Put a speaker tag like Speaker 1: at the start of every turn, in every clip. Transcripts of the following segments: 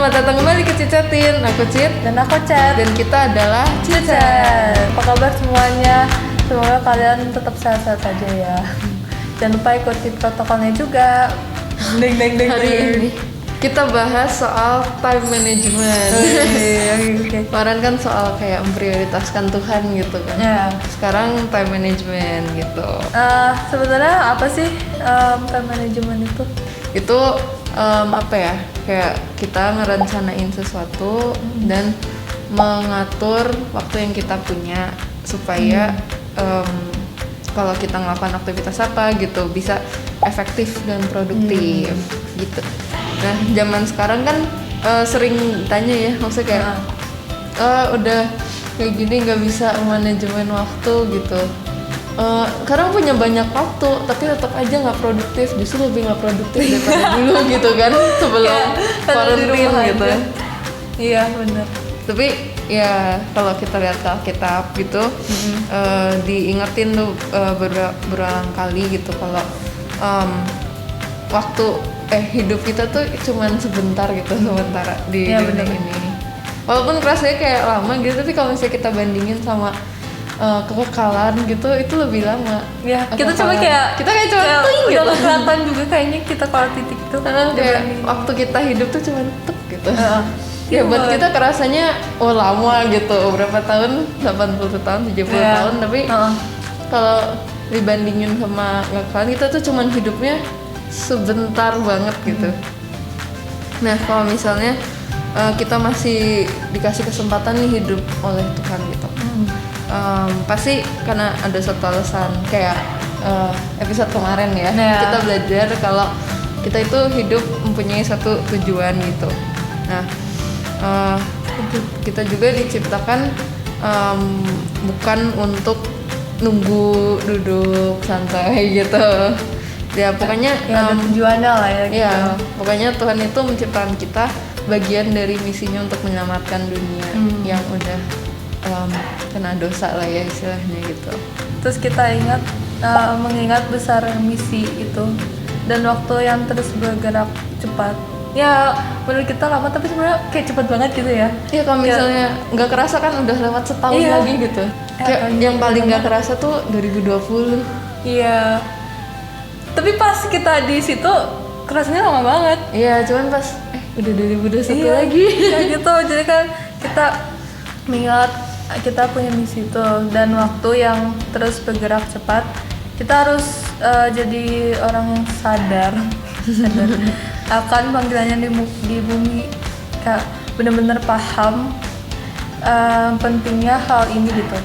Speaker 1: Selamat datang kembali ke Cicetin. Aku Cit
Speaker 2: Dan aku Chat.
Speaker 1: dan kita adalah
Speaker 2: Cicet. Apa kabar semuanya? Semoga kalian tetap sehat-sehat aja ya. Jangan lupa ikuti protokolnya juga. Ding ding ding.
Speaker 1: Hari ini kita bahas soal time management.
Speaker 2: Oke.
Speaker 1: Kemarin kan soal kayak memprioritaskan Tuhan gitu kan.
Speaker 2: Ya.
Speaker 1: Sekarang time management gitu.
Speaker 2: Sebenarnya apa sih time management itu?
Speaker 1: Itu apa ya? Kayak kita ngerencanain sesuatu dan mengatur waktu yang kita punya supaya kalau kita ngelakukan aktivitas apa gitu bisa efektif dan produktif gitu. Nah, zaman sekarang kan sering tanya ya, maksudnya kayak udah kayak gini nggak bisa manajemen waktu gitu. Sekarang punya banyak waktu tapi tetap aja nggak produktif, justru lebih nggak produktif daripada dulu gitu kan sebelum quarantine gitu.
Speaker 2: Iya benar.
Speaker 1: Tapi ya kalau kita lihat ke Alkitab gitu, diingetin tuh berulang kali gitu kalau waktu hidup kita tuh cuman sebentar gitu, sementara di dunia ini. Walaupun kerasanya kayak lama gitu, tapi kalau misalnya kita bandingin sama kekekalan gitu, itu lebih lama.
Speaker 2: Ya, kita cuma kayak
Speaker 1: cuma ting gitu.
Speaker 2: Udah kelihatan juga kayaknya kita kalau titik tuh.
Speaker 1: Kayak waktu kita hidup tuh cuman tek gitu. Ya buat kita kerasanya lama gitu, berapa tahun, 80 tahun, 70 tahun, tapi kalau dibandingin sama kekekalan kita tuh cuman hidupnya sebentar banget gitu. Nah, kalau misalnya kita masih dikasih kesempatan nih hidup oleh Tuhan gitu, pasti karena ada satu alasan. Kayak episode kemarin ya, kita belajar kalau kita itu hidup mempunyai satu tujuan gitu. Nah, kita juga diciptakan bukan untuk nunggu duduk santai gitu. Ya pokoknya
Speaker 2: ada tujuannya lah ya gitu.
Speaker 1: Ya pokoknya Tuhan itu menciptakan kita bagian dari misinya untuk menyelamatkan dunia yang udah kena dosa lah ya istilahnya gitu.
Speaker 2: Terus kita mengingat besar misi itu dan waktu yang terus bergerak cepat. Ya menurut kita lama tapi sebenarnya kayak cepet banget gitu ya.
Speaker 1: Iya, kalau misalnya nggak kerasa kan udah lewat setahun lagi gitu. Kayak yang paling nggak kerasa tuh 2020.
Speaker 2: Iya. Tapi pas kita di situ kerasanya lama banget.
Speaker 1: Iya, cuman pas udah 2021 lagi.
Speaker 2: Ya gitu. Jadi kan kita mengingat kita punya misi itu dan waktu yang terus bergerak cepat. Kita harus jadi orang yang sadar akan panggilannya di bumi. Kayak benar-benar paham pentingnya hal ini gitu.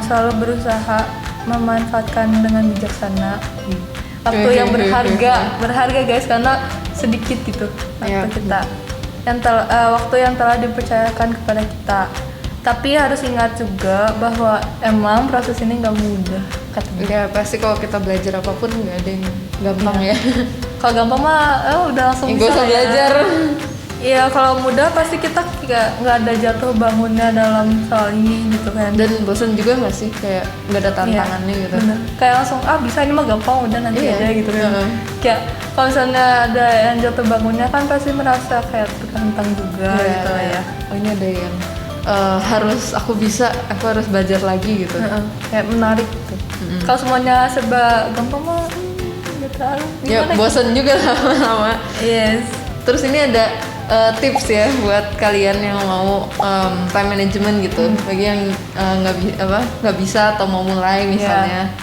Speaker 2: Selalu berusaha memanfaatkan dengan bijaksana waktu yang berharga guys, karena sedikit gitu waktu kita waktu yang telah dipercayakan kepada kita. Tapi harus ingat juga bahwa emang proses ini nggak mudah katanya.
Speaker 1: Ya pasti kalau kita belajar apapun nggak ada yang gampang ya.
Speaker 2: Kalau gampang mah udah langsung bisa
Speaker 1: usah belajar.
Speaker 2: Iya, kalau mudah pasti kita nggak ada jatuh bangunnya dalam soal ini gitu kan.
Speaker 1: Dan bosan juga nggak sih, kayak nggak ada tantangannya gitu.
Speaker 2: Bener. Kayak langsung bisa ini mah gampang udah nanti aja gitu kan. Kayak kalau misalnya ada yang jatuh bangunnya kan pasti merasa kayak tertantang juga gitu lah ya.
Speaker 1: Oh ini ada yang harus aku harus belajar lagi gitu.
Speaker 2: Kayak menarik gitu. Kalau semuanya serba gampang mah nggak terlalu.
Speaker 1: Ya bosan juga lama-lama.
Speaker 2: Yes.
Speaker 1: Terus ini ada tips ya buat kalian yang mau time management gitu, bagi yang nggak bisa atau mau mulai misalnya.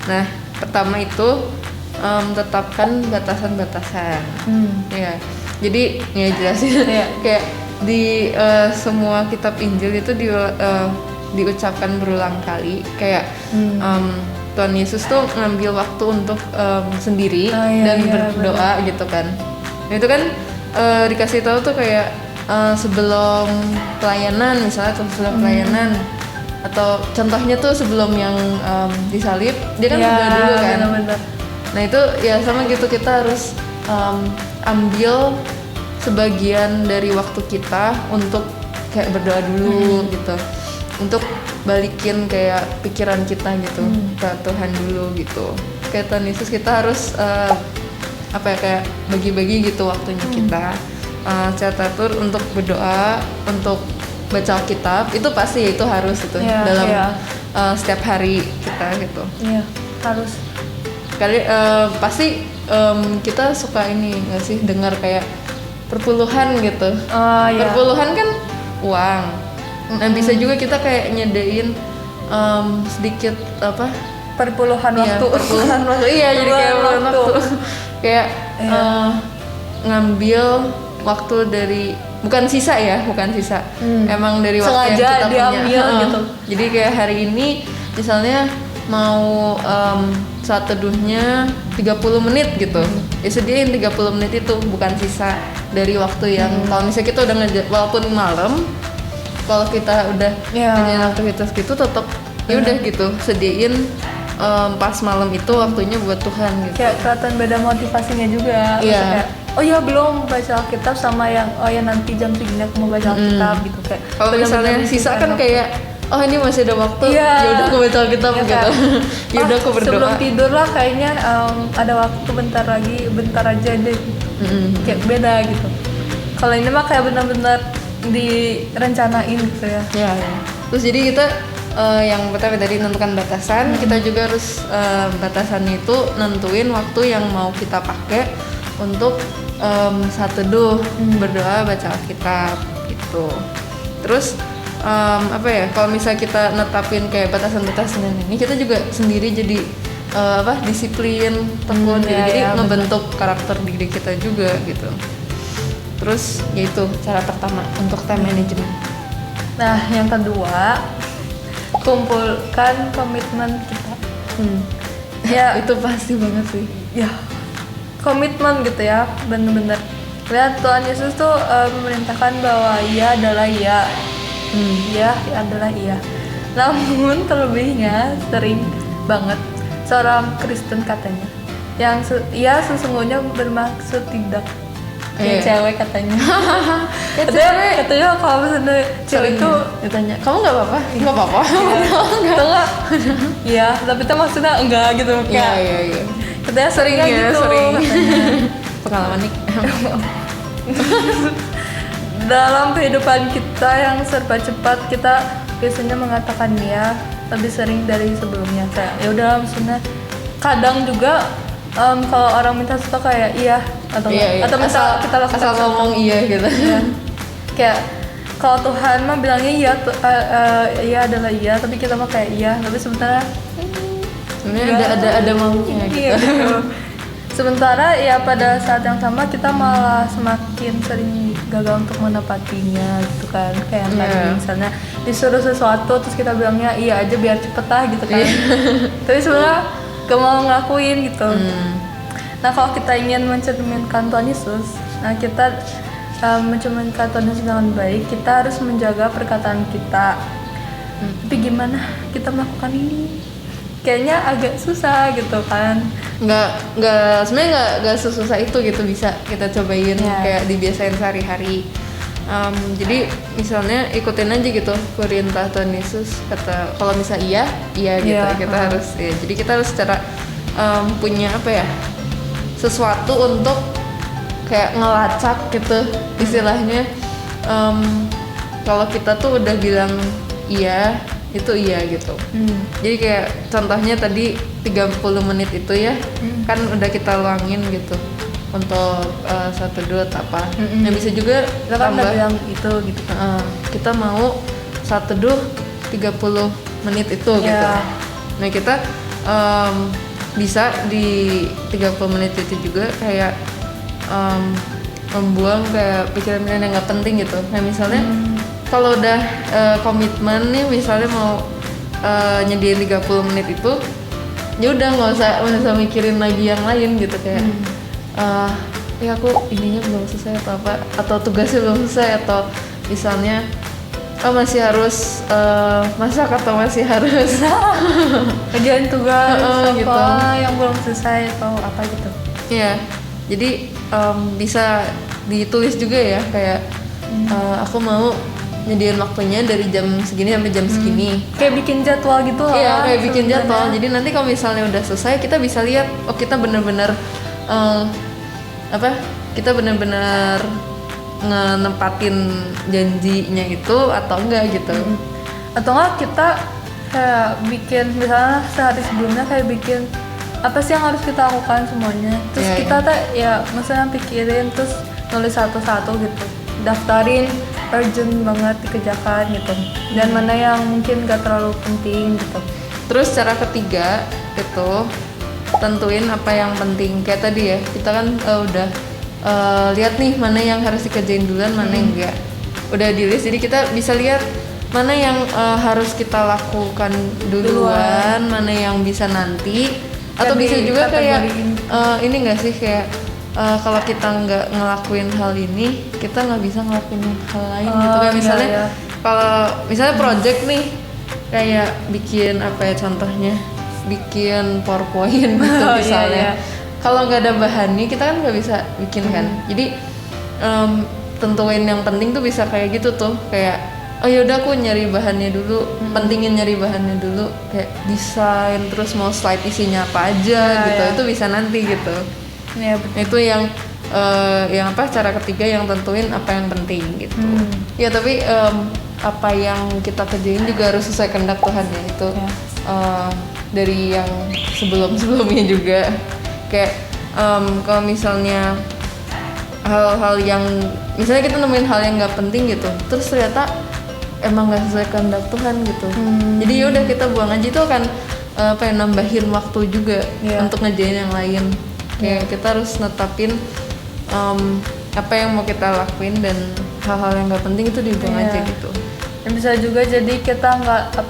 Speaker 1: Nah, pertama itu tetapkan batasan-batasan. Ya, jadi ya jelasin kayak di semua kitab Injil itu diucapkan berulang kali kayak Tuhan Yesus tuh ngambil waktu untuk sendiri dan berdoa gitu kan. Nah, itu kan dikasih tahu tuh kayak sebelum pelayanan misalnya, atau sebelum pelayanan, atau contohnya tuh sebelum yang disalib dia kan berdoa dulu kan.
Speaker 2: Bener.
Speaker 1: Nah itu ya sama gitu, kita harus ambil sebagian dari waktu kita untuk kayak berdoa dulu gitu, untuk balikin kayak pikiran kita gitu ke Tuhan dulu gitu. Kayak Tuhan Yesus kita harus kayak bagi-bagi gitu waktunya kita. secara teratur untuk berdoa, untuk baca Alkitab itu pasti itu harus itu
Speaker 2: Iya,
Speaker 1: dalam
Speaker 2: iya.
Speaker 1: setiap hari kita gitu.
Speaker 2: Iya, harus.
Speaker 1: Kali pasti kita suka ini nggak sih dengar kayak perpuluhan gitu.
Speaker 2: Iya.
Speaker 1: Perpuluhan kan uang. Nah bisa juga kita kayak nyedain sedikit apa?
Speaker 2: Perpuluhan
Speaker 1: Iya,
Speaker 2: waktu.
Speaker 1: perpuluhan waktu. Iya jadi kayak
Speaker 2: Perpuluhan
Speaker 1: perpuluhan waktu. Kayak
Speaker 2: Iya.
Speaker 1: ngambil waktu dari bukan sisa ya, bukan sisa. Emang dari waktu yang
Speaker 2: Sengaja
Speaker 1: kita punya.
Speaker 2: diambil gitu.
Speaker 1: Jadi kayak hari ini misalnya mau saat teduhnya 30 menit gitu. Ya sediain 30 menit itu bukan sisa dari waktu yang kalau misalnya kita udah walaupun malam kalau kita udah
Speaker 2: Iya.
Speaker 1: ngejalanin aktivitas gitu tetap ya udah gitu sediain pas malam itu waktunya buat Tuhan gitu.
Speaker 2: Kayak kelihatan beda motivasinya juga.
Speaker 1: Iya.
Speaker 2: Maksudnya kayak, oh ya belum baca Alkitab sama yang oh ya nanti jam segini aku mau baca Alkitab gitu kayak.
Speaker 1: Kalau misalnya
Speaker 2: benar-benar
Speaker 1: sisa kan
Speaker 2: waktu.
Speaker 1: kayak oh ini masih ada waktu,
Speaker 2: Iya.
Speaker 1: ya udah aku baca Alkitab
Speaker 2: Iya
Speaker 1: gitu.
Speaker 2: kan?
Speaker 1: Ya udah aku berdoa.
Speaker 2: Sebelum tidur lah kayaknya ada waktu bentar aja deh. Kayak beda gitu. Kalau ini mah kayak benar-benar direncanain gitu ya.
Speaker 1: Ya, ya. Terus jadi kita yang pertama tadi nentukan batasan, kita juga harus batasannya itu nentuin waktu yang mau kita pakai untuk saat teduh, berdoa, baca Alkitab gitu. Terus apa ya? Kalau misalnya kita netapin kayak batasan-batasan ini, kita juga sendiri jadi disiplin, tekun, jadi
Speaker 2: ya,
Speaker 1: ngebentuk karakter diri kita juga gitu. Terus yaitu cara pertama untuk time management.
Speaker 2: Nah, yang kedua, kumpulkan komitmen kita. Ya,
Speaker 1: Itu pasti banget sih.
Speaker 2: ya komitmen gitu ya, bener-bener. Lihat Tuhan Yesus tuh memerintahkan bahwa Ia adalah Ia, Ia adalah Ia. Namun terlebihnya sering banget seorang Kristen katanya, yang Ia sesungguhnya bermaksud tidak. Kayak cewek katanya. katanya kalau misalnya cewek itu
Speaker 1: ditanya, kamu nggak apa-apa? Nggak apa-apa.
Speaker 2: enggak. Iya, tapi itu maksudnya enggak gitu
Speaker 1: Iya,
Speaker 2: kayak.
Speaker 1: iya, iya.
Speaker 2: Katanya sering
Speaker 1: Iya,
Speaker 2: gitu.
Speaker 1: sering.
Speaker 2: Katanya.
Speaker 1: Pengalaman nih.
Speaker 2: Dalam kehidupan kita yang serba cepat, kita biasanya mengatakan ya lebih sering dari sebelumnya. Kayak ya udah maksudnya kadang juga kalau orang minta sesuatu kayak iya atau
Speaker 1: Iya, iya.
Speaker 2: atau minta kita lakukan
Speaker 1: asal
Speaker 2: sesuatu.
Speaker 1: ngomong iya gitu.
Speaker 2: Iya. Kayak kalau Tuhan mah bilangnya iya, iya adalah iya, tapi kita mah kayak iya, tapi sebenarnya
Speaker 1: Sebenarnya ada maunya gitu.
Speaker 2: iya, gitu. Sementara ya pada saat yang sama kita malah semakin sering gagal untuk menepatinya gitu kan. Kayak yang tadi misalnya disuruh sesuatu terus kita bilangnya iya aja biar cepet lah gitu kan. Tapi sebenarnya gak mau ngelakuin gitu. Nah kalau kita ingin mencerminkan Tuhan Yesus, nah kita mencerminkan Tuhan Yesus dengan baik, kita harus menjaga perkataan kita. Tapi gimana kita melakukan ini? Kayaknya agak susah gitu kan.
Speaker 1: Sebenarnya nggak sesusah itu gitu, bisa kita cobain kayak dibiasain sehari-hari. Jadi misalnya ikutin aja gitu perintah Tuhan Yesus, kata kalau misalnya iya gitu kita harus ya. Jadi kita harus secara punya apa ya, sesuatu untuk kayak ngelacak gitu istilahnya. Kalau kita tuh udah bilang iya itu iya gitu. Jadi kayak contohnya tadi 30 menit itu ya kan udah kita luangin gitu untuk satu dua apa. Nah bisa juga
Speaker 2: Kita kan udah bilang itu gitu.
Speaker 1: Kita mau satu teduh 30 menit itu gitu. Nah kita bisa di 30 menit itu juga kayak membuang kayak pikiran-pikiran yang nggak penting gitu. Nah misalnya kalau udah komitmen nih misalnya mau nyediain 30 menit itu ya udah nggak usah mikirin lagi yang lain gitu kayak ya aku ininya belum selesai atau apa, atau tugasnya belum selesai, atau misalnya masih harus masak atau masih harus
Speaker 2: kerjaan tugas apa
Speaker 1: gitu.
Speaker 2: yang belum selesai atau apa gitu.
Speaker 1: Iya, jadi bisa ditulis juga ya kayak aku mau nyediain waktunya dari jam segini sampai jam segini.
Speaker 2: Kayak bikin jadwal gitu lah.
Speaker 1: Iya, kayak bikin jadwal. Jadi nanti kalau misalnya udah selesai, kita bisa lihat, oh kita benar-benar kita benar-benar ngenempatin janjinya itu atau enggak gitu.
Speaker 2: Atau enggak kita kayak bikin misalnya sehari sebelumnya kayak bikin apa sih yang harus kita lakukan semuanya, terus
Speaker 1: Iya,
Speaker 2: kita ya misalnya pikirin terus nulis satu-satu gitu, daftarin urgent banget dikerjakan gitu, dan mana yang mungkin gak terlalu penting gitu.
Speaker 1: Terus cara ketiga itu tentuin apa yang penting. Kayak tadi ya, kita kan udah lihat nih mana yang harus dikerjain duluan, mana yang enggak. Udah di list, jadi kita bisa lihat mana yang harus kita lakukan duluan, mana yang bisa nanti. Atau bisa juga kayak ini enggak sih, kayak kalau kita nggak ngelakuin hal ini, kita nggak bisa ngelakuin hal lain gitu. Kayak misalnya kalau misalnya project nih, kayak bikin apa ya contohnya, bikin PowerPoint gitu misalnya. Kalau nggak ada bahannya kita kan nggak bisa bikin kan. Jadi tentuin yang penting tuh bisa kayak gitu tuh, kayak oh yaudah aku nyari bahannya dulu, pentingin nyari bahannya dulu, kayak desain, terus mau slide isinya apa aja gitu, itu bisa nanti gitu.
Speaker 2: Ya, betul.
Speaker 1: Itu yang apa, cara ketiga yang tentuin apa yang penting gitu. Ya tapi apa yang kita kerjain juga harus sesuai kehendak Tuhan ya, itu dari yang sebelumnya juga. Kayak kalau misalnya hal-hal yang misalnya kita nemuin hal yang nggak penting gitu, terus ternyata emang nggak sesuai kehendak Tuhan gitu, jadi yaudah kita buang aja, itu akan nambahin waktu juga untuk ngerjain yang lain. Kayak kita harus netapin apa yang mau kita lakuin, dan hal-hal yang nggak penting itu dibuang aja gitu.
Speaker 2: Dan bisa juga jadi kita nggak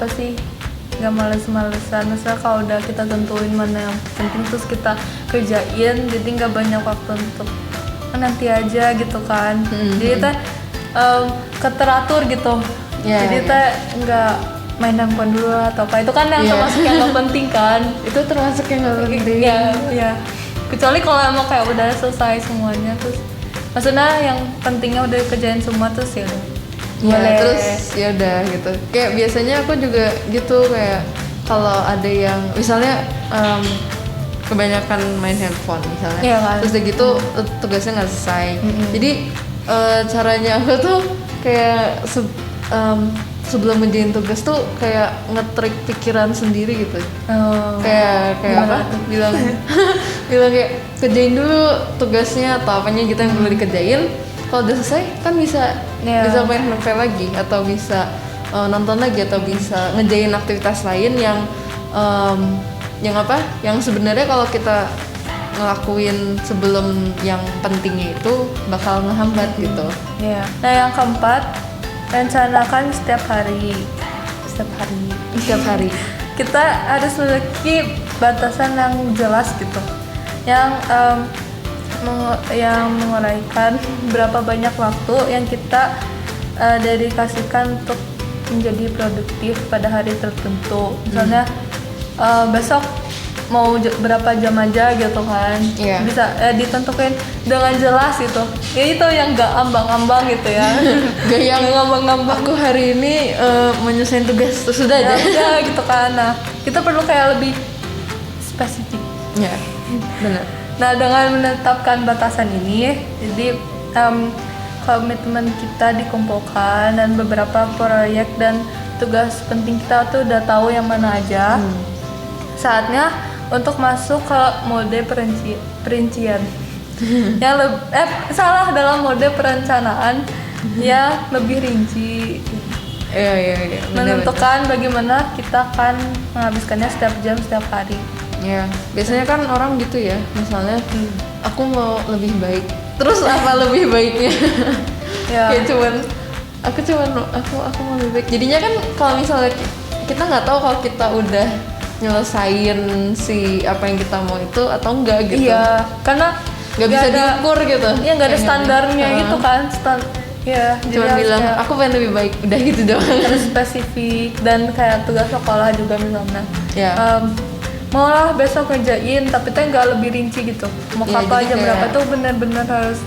Speaker 2: males-malesan. Misalnya kalau udah kita tentuin mana yang penting terus kita kerjain, jadi nggak banyak waktu untuk nanti aja gitu kan. Jadi kita keteratur gitu. Jadi kita nggak main handphone dulu atau apa, itu kan yang termasuk yang nggak penting kan. Itu termasuk yang nggak penting. Iya. Kecuali kalau emang kayak udah selesai semuanya, terus maksudnya yang pentingnya udah kerjain semua, terus ya boleh.
Speaker 1: Terus ya udah gitu. Kayak biasanya aku juga gitu, kayak kalau ada yang misalnya kebanyakan main handphone misalnya, kan? Terus udah gitu tugasnya nggak selesai. Jadi caranya aku tuh kayak sebelum ngerjain tugas tuh kayak nge-trick pikiran sendiri gitu. Kayak apa? Bilang kayak kerjain dulu tugasnya atau apanya gitu yang perlu dikerjain. Kalau udah selesai kan bisa main HP lagi, atau bisa nonton lagi, atau bisa ngerjain aktivitas lain yang yang sebenarnya kalau kita ngelakuin sebelum yang pentingnya itu bakal ngehambat gitu.
Speaker 2: Nah yang keempat, rencanakan setiap hari. Kita harus memiliki batasan yang jelas gitu, yang menguraikan berapa banyak waktu yang kita dedikasikan untuk menjadi produktif pada hari tertentu. Misalnya besok mau berapa jam aja gitu kan, bisa ditentukan dengan jelas gitu. Ya itu yang gak ambang-ambang gitu ya.
Speaker 1: Gak yang ngambang-ngambang, aku hari ini menyelesaikan tugas terus sudah aja.
Speaker 2: Ya gitu kan. Nah kita perlu kayak lebih spesifik.
Speaker 1: Ya benar.
Speaker 2: Nah dengan menetapkan batasan ini, jadi komitmen kita dikumpulkan dan beberapa proyek dan tugas penting kita tuh udah tahu yang mana aja. Saatnya untuk masuk ke mode perincian yang dalam mode perencanaan yang lebih rinci. Menentukan bagaimana kita akan menghabiskannya setiap jam, setiap hari.
Speaker 1: Ya, biasanya kan orang gitu ya, misalnya aku mau lebih baik, terus apa lebih baiknya? Kayak aku mau lebih baik. Jadinya kan kalau misalnya kita nggak tahu kalau kita udah nyelesain si apa yang kita mau itu atau enggak gitu.
Speaker 2: Iya, karena
Speaker 1: nggak bisa diukur gitu.
Speaker 2: Iya, nggak ada standarnya gitu kan.
Speaker 1: Cuma bilang aku pengen lebih baik, udah gitu doang.
Speaker 2: Harus spesifik, dan kayak tugas sekolah juga misalnya. Maulah besok ngerjain, tapi tuh nggak lebih rinci gitu. Mau kapan jam berapa tuh benar-benar harus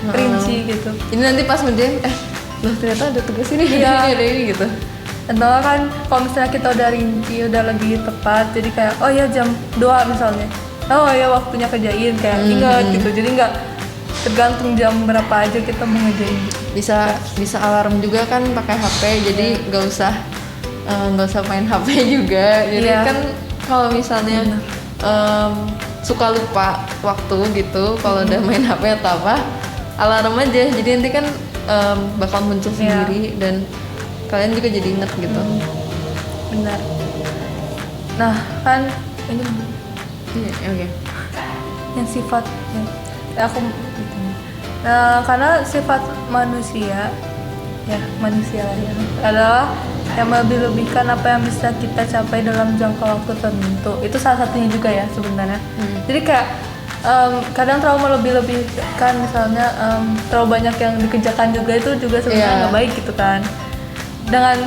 Speaker 2: rinci gitu.
Speaker 1: Ini nanti pas ngerjain, loh ternyata ada tugas ini, ada ini gitu.
Speaker 2: Atau kan kalau misalnya kita udah rinci, udah lebih tepat, jadi kayak oh ya jam 2 misalnya, oh ya waktunya kerjain, kayak ingat gitu. Jadi nggak tergantung jam berapa aja kita mau ngerjain gitu.
Speaker 1: Bisa alarm juga kan pakai HP, jadi nggak usah main HP juga. Jadi
Speaker 2: Iya.
Speaker 1: kan kalau misalnya suka lupa waktu gitu, kalau udah main HP atau apa, alarm aja. Jadi nanti kan bakal muncul
Speaker 2: Iya.
Speaker 1: sendiri dan kalian juga jadi inget gitu.
Speaker 2: Benar. Nah kan ini
Speaker 1: Iya, oke.
Speaker 2: yang sifat ya aku nah karena sifat manusia lah ya adalah yang melebih-lebihkan apa yang bisa kita capai dalam jangka waktu tertentu. Itu salah satunya juga ya sebenarnya. Jadi kayak kadang terlalu melebih-lebihkan, misalnya terlalu banyak yang dikerjakan juga, itu juga sebenarnya nggak baik gitu kan. Dengan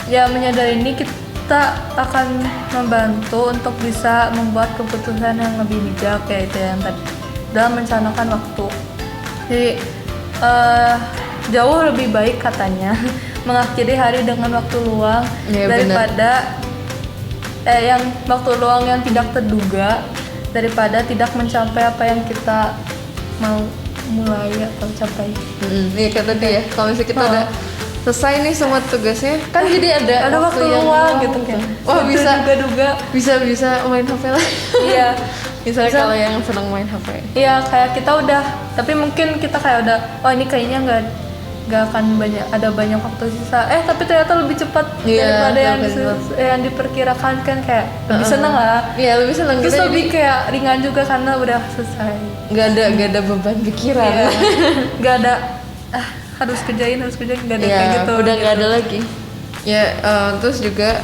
Speaker 2: ya menyadari ini, kita akan membantu untuk bisa membuat keputusan yang lebih bijak, kayak itu yang tadi, dalam merencanakan waktu. Jadi jauh lebih baik katanya mengakhiri hari dengan waktu luang daripada yang waktu luang yang tidak terduga, daripada tidak mencapai apa yang kita mau mulai atau capai.
Speaker 1: Iya kata dia, kalau misalnya kita udah selesai nih semua tugasnya, kan jadi ada
Speaker 2: waktu
Speaker 1: yang
Speaker 2: luang gitu kan.
Speaker 1: Wah,
Speaker 2: bisa
Speaker 1: bisa main HP lah.
Speaker 2: Iya.
Speaker 1: Misalnya kalau yang senang main HP.
Speaker 2: Iya, kayak kita udah, tapi mungkin kita kayak udah, oh ini kayaknya nggak akan banyak waktu sisa. Tapi ternyata lebih cepat daripada yang diperkirakan, kan kayak lebih seneng lah.
Speaker 1: Iya, lebih seneng.
Speaker 2: Terus lebih kayak ringan juga karena udah selesai.
Speaker 1: Nggak ada beban pikiran.
Speaker 2: Iya. Nggak ada harus kerjain nggak ada kayak gitu.
Speaker 1: Udah nggak ada lagi. Ya, terus juga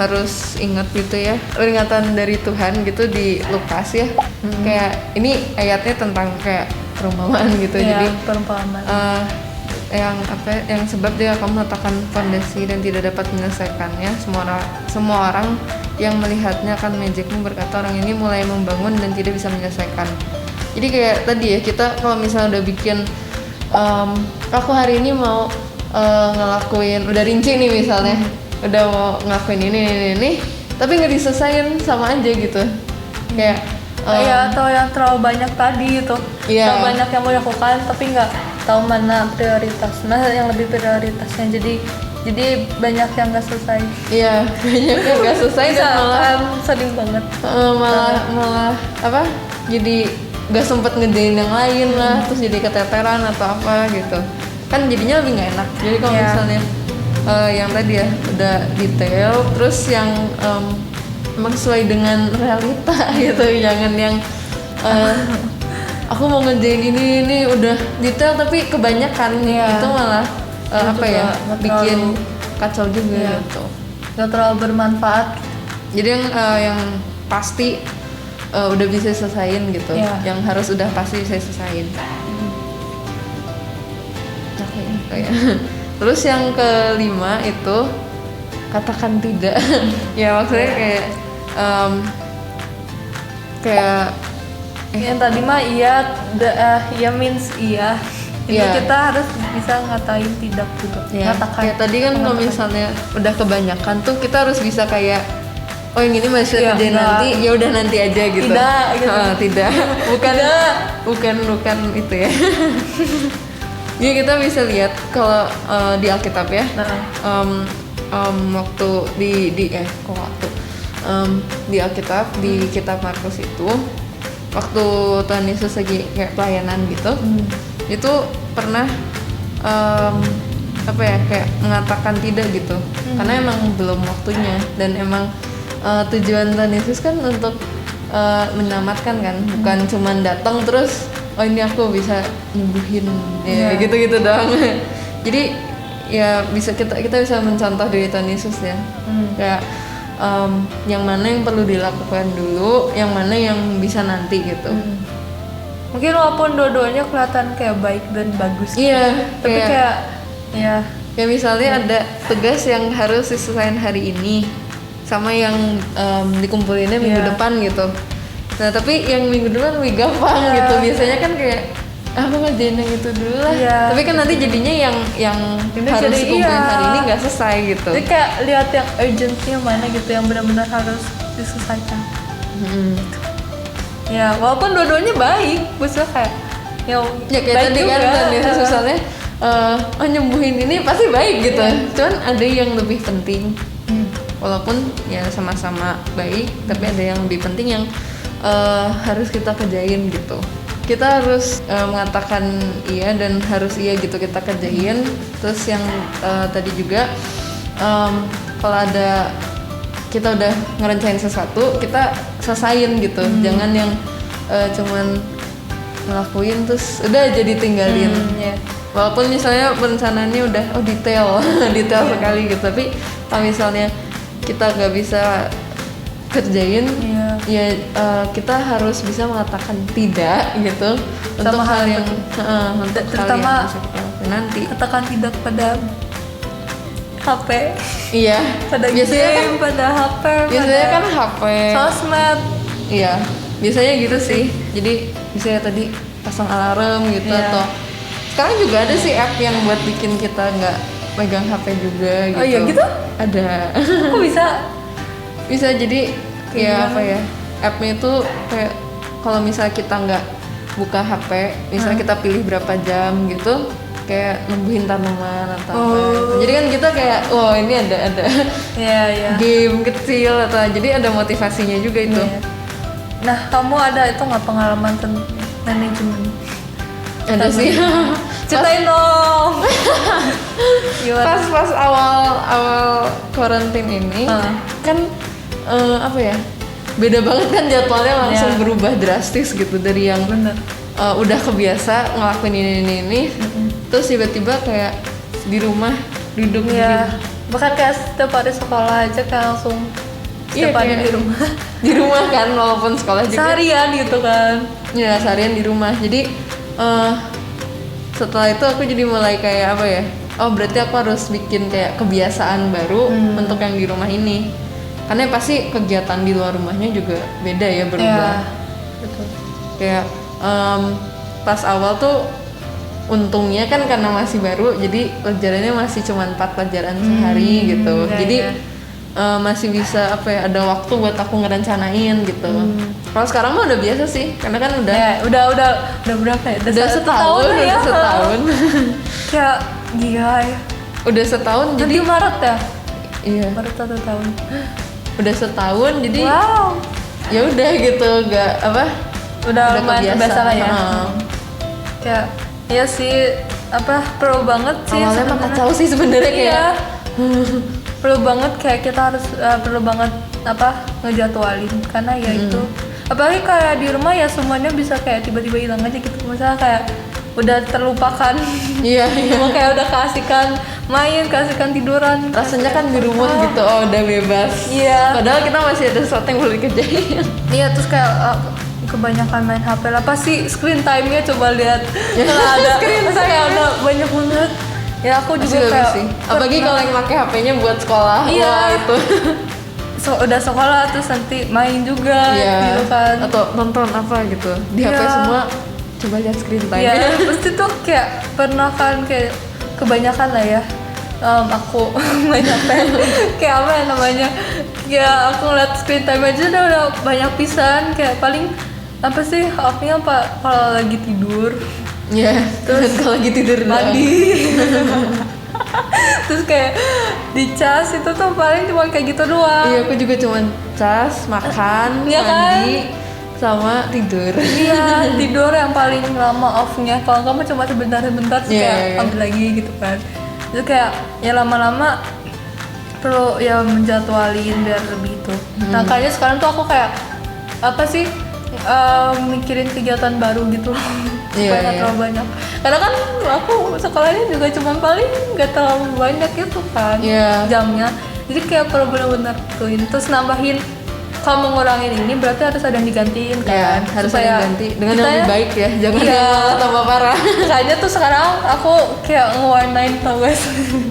Speaker 1: harus ingat gitu ya, peringatan dari Tuhan gitu di Lukas ya. Kayak ini ayatnya tentang kayak perumpamaan gitu.
Speaker 2: Iya,
Speaker 1: jadi
Speaker 2: perumpamaan.
Speaker 1: yang sebab dia akan meletakkan fondasi dan tidak dapat menyelesaikannya. Semua orang yang melihatnya akan mengejekmu, berkata orang ini mulai membangun dan tidak bisa menyelesaikan. Jadi kayak tadi ya, kita kalau misalnya udah bikin aku hari ini mau ngelakuin, udah rinci nih misalnya, udah mau ngelakuin ini, tapi nggak diselesain, sama aja gitu. Kayak
Speaker 2: atau yang terlalu banyak tadi gitu. Terlalu banyak yang mau dilakukan tapi nggak tahu mana yang lebih prioritasnya. Jadi banyak yang nggak selesai.
Speaker 1: Iya, banyak yang nggak selesai dan malah
Speaker 2: sedih banget.
Speaker 1: Malah apa? Jadi nggak sempet ngerjain yang lain lah, terus jadi keteteran atau apa gitu. Kan jadinya lebih nggak enak. Jadi kalau misalnya yang tadi ya udah detail, terus yang emang sesuai dengan realita gitu, jangan yang aku mau ngerjain ini udah detail tapi kebanyakan itu malah bikin kacau juga gitu.
Speaker 2: Gak terlalu bermanfaat.
Speaker 1: Jadi yang pasti udah bisa selesaiin gitu, yang harus udah pasti bisa selesaiin. Terus yang kelima itu katakan tidak. Ya maksudnya kayak
Speaker 2: yang tadi mah iya means iya. Jadi kita harus bisa ngatain tidak juga. Ngatakan.
Speaker 1: Kayak tadi kan kalau misalnya udah kebanyakan tuh kita harus bisa kayak, oh yang ini masih kerjain nanti, ya udah nanti aja gitu.
Speaker 2: Tidak, gitu.
Speaker 1: Tidak. Bukan itu ya. Jadi kita bisa lihat kalau di Alkitab ya, waktu di Alkitab di kitab Markus itu, waktu Tuhan Yesus lagi kayak pelayanan gitu, itu pernah kayak mengatakan tidak gitu, karena emang belum waktunya, dan emang tujuan Tuhan Yesus kan untuk menyelamatkan kan, bukan cuman datang terus oh ini aku bisa nyembuhin gitu doang. Jadi ya kita bisa mencontoh dari Tuhan Yesus ya, kayak yang mana yang perlu dilakukan dulu, yang mana yang bisa nanti gitu.
Speaker 2: Mungkin walaupun dua-duanya kelihatan kayak baik dan bagus, tapi kayak
Speaker 1: misalnya ada tugas yang harus diselesaikan hari ini sama yang dikumpulinnya minggu depan gitu. Nah tapi yang minggu depan lebih gampang gitu. Biasanya kan kayak aku ngerjain yang itu dulu lah. Tapi kan nanti jadinya yang harus dikumpulin hari ini nggak selesai gitu.
Speaker 2: Jadi kayak lihat yang urgentnya mana gitu, yang benar-benar harus diselesaikan. Ya walaupun dua-duanya baik, maksudnya kayak ya
Speaker 1: kayak
Speaker 2: baik
Speaker 1: tadi
Speaker 2: juga.
Speaker 1: kan misalnya nyembuhin ini pasti baik gitu. Cuman ada yang lebih penting. Walaupun ya sama-sama baik, tapi ada yang lebih penting yang harus kita kerjain gitu. Kita harus mengatakan iya dan harus iya gitu kita kerjain. Terus yang tadi juga kalau ada kita udah ngerencanain sesuatu, kita selesain gitu. Jangan yang cuman ngelakuin terus udah jadi tinggalin. Walaupun misalnya perencanaannya udah detail sekali gitu, tapi kalau misalnya kita nggak bisa kerjain, ya kita harus bisa mengatakan tidak gitu untuk hal yang untuk
Speaker 2: terutama
Speaker 1: hal yang bisa kita lakuin nanti.
Speaker 2: Katakan tidak pada HP.
Speaker 1: Iya.
Speaker 2: Pada
Speaker 1: biasanya
Speaker 2: game, pada HP.
Speaker 1: Biasanya
Speaker 2: pada
Speaker 1: kan HP.
Speaker 2: Sosmed.
Speaker 1: Iya. Biasanya gitu sih. Jadi misalnya tadi pasang alarm gitu atau sekarang juga ada sih app yang buat bikin kita nggak megang HP juga gitu.
Speaker 2: Oh iya gitu?
Speaker 1: Ada.
Speaker 2: Kok bisa?
Speaker 1: Bisa jadi ya apa ya, appnya itu kayak kalau misalnya kita nggak buka HP, misalnya kita pilih berapa jam gitu, kayak numbuhin tanaman atau apa. Jadi kan kita kayak ini ada game kecil atau jadi ada motivasinya juga itu.
Speaker 2: Nah kamu ada itu nggak pengalaman tentang manajemen?
Speaker 1: Ada sih.
Speaker 2: Ceritain dong.
Speaker 1: Pas awal karantin ini kan apa ya, beda banget kan jadwalnya langsung berubah drastis gitu dari yang udah kebiasa ngelakuin ini terus tiba-tiba kayak di rumah duduk
Speaker 2: bahkan kayak setiap hari sekolah aja kayak langsung setiap hari
Speaker 1: di rumah kan walaupun sekolah juga
Speaker 2: seharian gitu kan
Speaker 1: seharian di rumah. Jadi setelah itu aku jadi mulai kayak apa ya, berarti aku harus bikin kayak kebiasaan baru untuk yang di rumah ini. Karena pasti kegiatan di luar rumahnya juga beda ya, berubah.
Speaker 2: Betul.
Speaker 1: Kayak pas awal tuh untungnya kan karena masih baru, jadi pelajarannya masih cuma 4 pelajaran sehari gitu. Jadi masih bisa apa ya, ada waktu buat aku ngerencanain gitu. Kalau sekarang mah udah biasa sih, karena kan udah
Speaker 2: berapa ya?
Speaker 1: Udah setahun ya. Setahun.
Speaker 2: Kayak gila ya.
Speaker 1: Udah setahun jadi
Speaker 2: Maret ya?
Speaker 1: Iya.
Speaker 2: Maret 1 tahun.
Speaker 1: Udah setahun jadi
Speaker 2: wow.
Speaker 1: Ya udah gitu, nggak apa
Speaker 2: udah lumayan terbiasa lah ya. Kayak ya sih apa perlu banget sih
Speaker 1: awalnya mah kacau sih sebenarnya kayak
Speaker 2: perlu banget kayak kita harus perlu banget apa ngejadwalin karena ya itu apalagi kayak di rumah ya semuanya bisa kayak tiba-tiba hilang aja gitu, misalnya kayak udah terlupakan. Iya. Kayak udah keasikan main, keasikan tiduran.
Speaker 1: Rasanya kan di rumah gitu, udah bebas.
Speaker 2: Iya.
Speaker 1: Padahal kita masih ada sesuatu yang perlu dikerjain.
Speaker 2: Iya, terus kayak kebanyakan main HP lah. Pasti screen time-nya coba lihat. Kalau ada screen time kayak udah banyak banget. Ya aku juga kayak
Speaker 1: sih. Apalagi kalau yang pakai HP-nya buat sekolah.
Speaker 2: Iya.
Speaker 1: Wah, itu.
Speaker 2: Udah sekolah terus nanti main juga gitu kan.
Speaker 1: Atau nonton apa gitu. Di HP semua. Coba lihat screen time.
Speaker 2: Iya, pasti tuh kayak pernah kan kayak kebanyakan lah ya. Aku main HP kayak apa ya namanya? Ya aku ngeliat screen time aja udah banyak pisan, kayak paling apa sih off-nya apa kalau lagi tidur.
Speaker 1: Iya. Terus kalau lagi tidur
Speaker 2: mandi. Terus kayak dicas itu tuh paling cuma kayak gitu doang.
Speaker 1: Iya, aku juga cuma cas, makan,
Speaker 2: ya
Speaker 1: mandi.
Speaker 2: Kan?
Speaker 1: Sama tidur.
Speaker 2: Iya, tidur yang paling lama off-nya. Kalau kamu cuma sebentar kayak ambil lagi gitu kan. Itu kayak ya lama-lama perlu ya menjadwalin biar lebih itu. Nah kayaknya sekarang tuh aku kayak apa sih mikirin kegiatan baru gitu loh. Supaya nggak terlalu banyak. Karena kan aku sekolahnya juga cuma paling nggak terlalu banyak gitu kan jamnya. Jadi kayak perlu benar-benar tuin terus nambahin. Kalau mengurangin ini berarti harus ada yang digantiin kan,
Speaker 1: harus ada yang ganti dengan yang lebih baik ya, jangan yang malah tambah parah.
Speaker 2: Kayaknya tuh sekarang aku kayak ngewarnain tau guys.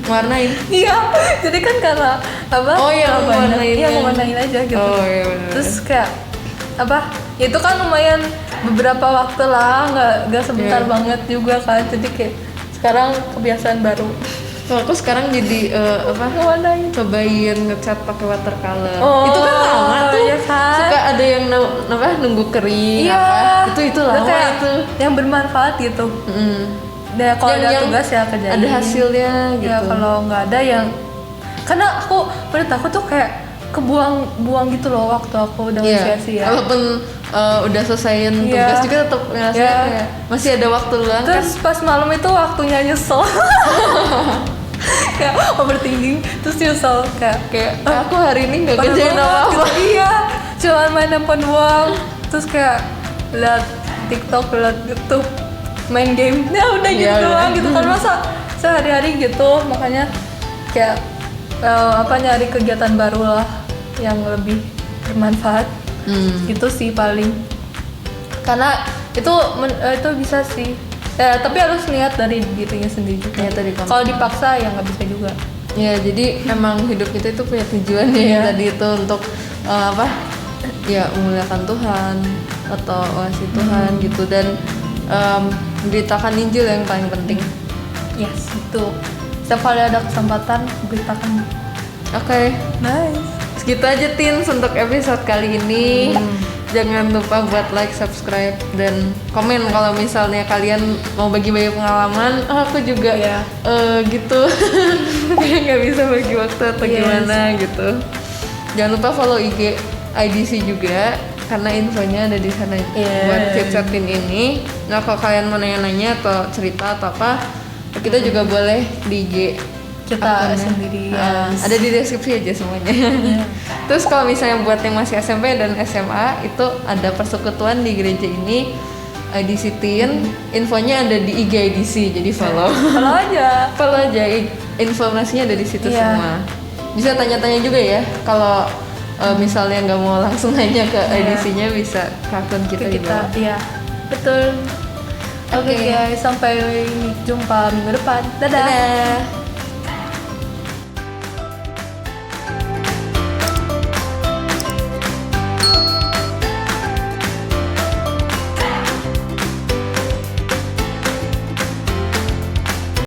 Speaker 1: Warnain?
Speaker 2: Iya, jadi kan karena apa? Ngewarnain aja gitu.
Speaker 1: Bener.
Speaker 2: Terus kayak apa? Itu kan lumayan beberapa waktu lah, nggak sebentar banget juga kan, jadi kayak sekarang kebiasaan baru.
Speaker 1: Aku sekarang jadi cobain ngecat pakai watercolor.
Speaker 2: Oh,
Speaker 1: itu kan lama tuh.
Speaker 2: ya kan?
Speaker 1: Suka ada yang nunggu kering
Speaker 2: Iya.
Speaker 1: apa itu lama
Speaker 2: kayak
Speaker 1: itu.
Speaker 2: yang bermanfaat gitu. Nah, kalau ada
Speaker 1: Yang
Speaker 2: tugas ya kerjain.
Speaker 1: ada hasilnya gitu.
Speaker 2: Ya kalau nggak ada yang, karena aku menurut aku tuh kayak kebuang-buang gitu loh waktu aku udah
Speaker 1: Iya.
Speaker 2: sia-sia.
Speaker 1: Walaupun udah selesaiin
Speaker 2: Iya.
Speaker 1: tugas juga tetap ngerasa
Speaker 2: Iya.
Speaker 1: kayak masih ada waktu luang kan.
Speaker 2: Terus pas malam itu waktunya nyesel. Kayak overthinking, terus nyesel kayak
Speaker 1: Aku hari ini nggak
Speaker 2: parah
Speaker 1: kerjain
Speaker 2: banget
Speaker 1: apa-apa.
Speaker 2: gitu. Iya, cuma main handphone doang. Terus kayak liat TikTok, liat YouTube, main game. Ya udah gitu
Speaker 1: Iya,
Speaker 2: doang
Speaker 1: udah.
Speaker 2: gitu kan, masa sehari-hari gitu. Makanya kayak nyari kegiatan baru lah yang lebih bermanfaat. Gitu sih paling. Karena itu bisa sih. Tapi harus niat dari dirinya sendiri juga.
Speaker 1: Iya, tadi kamu.
Speaker 2: Kalau dipaksa ya nggak bisa juga.
Speaker 1: Ya jadi emang hidup kita itu punya tujuan ya
Speaker 2: Iya.
Speaker 1: tadi itu untuk ya memuliakan Tuhan atau wasi Tuhan gitu dan memberitakan Injil yang paling penting.
Speaker 2: Yes, itu. Setiap kali ada kesempatan beritakan.
Speaker 1: Oke,
Speaker 2: Nice.
Speaker 1: segitu aja Tin untuk episode kali ini. Jangan lupa buat like, subscribe, dan komen kalau misalnya kalian mau bagi-bagi pengalaman. Aku juga
Speaker 2: Iya.
Speaker 1: gitu, kayak nggak bisa bagi waktu atau
Speaker 2: Yes.
Speaker 1: gimana gitu. Jangan lupa follow IG IDC juga karena infonya ada di sana
Speaker 2: Iya.
Speaker 1: buat chat-chatin ini. Nah kalau kalian mau nanya-nanya atau cerita atau apa, kita juga boleh di IG
Speaker 2: Kita
Speaker 1: akunnya.
Speaker 2: sendiri.
Speaker 1: Ada di deskripsi aja semuanya. Terus kalau misalnya buat yang masih SMP dan SMA itu ada persekutuan di gereja ini IDC Teen. Infonya ada di IG IDC, jadi follow.
Speaker 2: Kalau aja.
Speaker 1: Follow aja, informasinya ada di situ
Speaker 2: Iya.
Speaker 1: semua. Bisa tanya-tanya juga ya. Kalau misalnya nggak mau langsung nanya ke
Speaker 2: Iya.
Speaker 1: IDC-nya bisa ke akun kita, di bawah.
Speaker 2: Iya. Betul. Oke
Speaker 1: Oke.
Speaker 2: guys, sampai jumpa minggu depan. Dadah.
Speaker 1: Dadah.